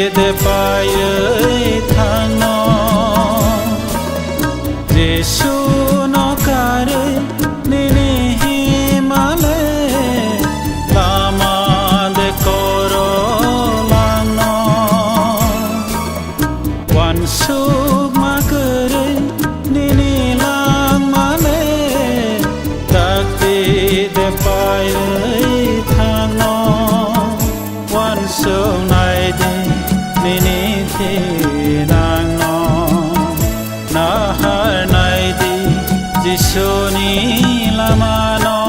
de paye thang no Jesu no kare nini himale lama de koro lang no wan suk ma kare nini lang male takti de paye thang no wan suk nai de nini thi nang no na har nai di Jesu ni lama no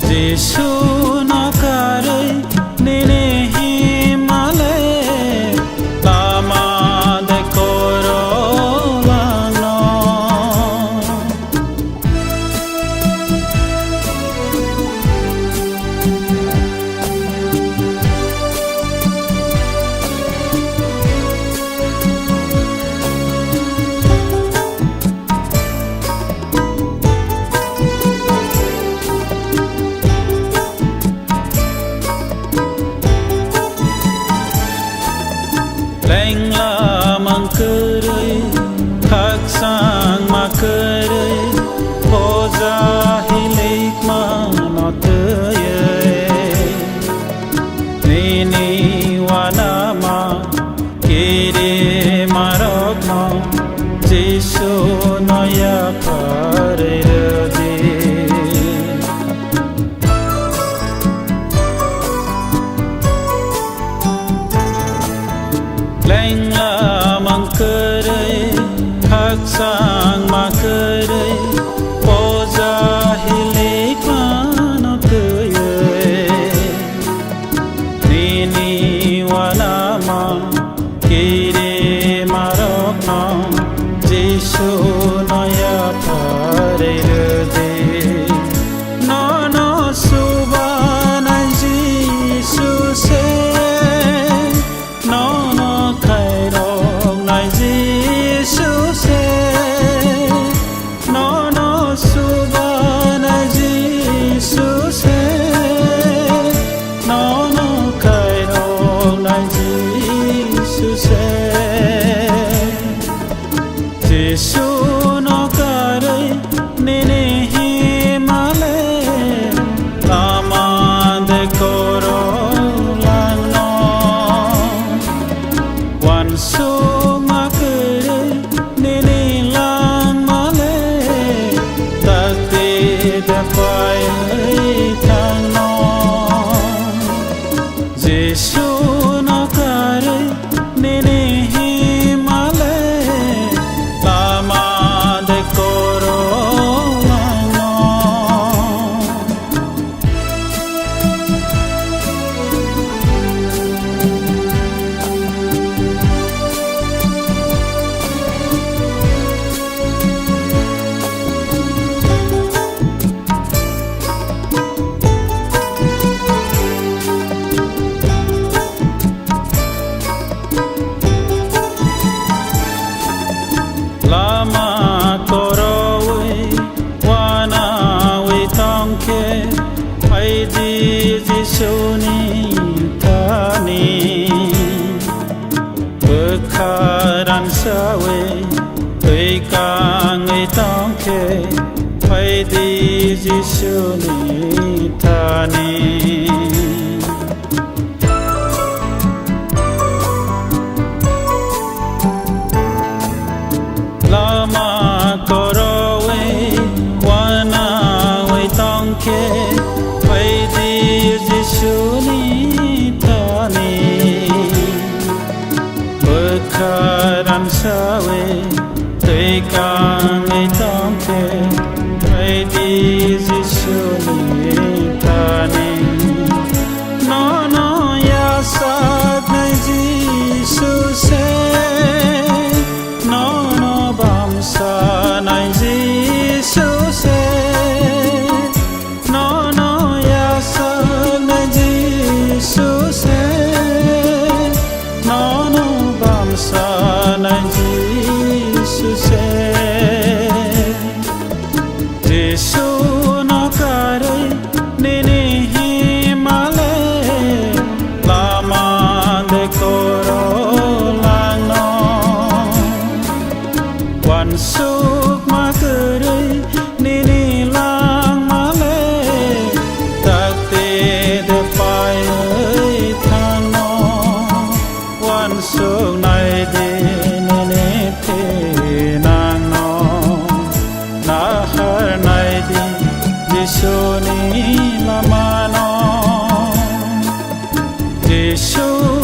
Jesu no kare nini himale lama de koro lang no Leng la mang kere khak sang ma kere Oza hilik ma no teye Nini wana ma kere marok no Jesu no ya kare rade Leng la mang kere khak sang ma kere Oza hilik ma no teye Nini wana ma kere marok no Jesu no ya kare rade No no subana Jesu se No no khairong nai Jesu se No no subana Jesu se No no khairong nai Jesu se Jesu no kare nini himale lama de koro lang no wan suk ma kere nini lang male takti de paye thang no Jesu no kare nini himale lama de koro lang no Lama koro we wana we tongke ai di Jesu ni kani bekharan sawe ei kang ei tongke ai di Jesu ni kani Lama koro we wana we tongke ai di Jesu ni tani bekharan sawe tei kang ei tongke ai di Jesu ni tani No no ya sad nai Jesu se No no bamsa nai Jesu se No no ya sad nai Jesu se No no bamsa nai Jesu se naide nenete nangno nahar naide Jisuni lamano Jisu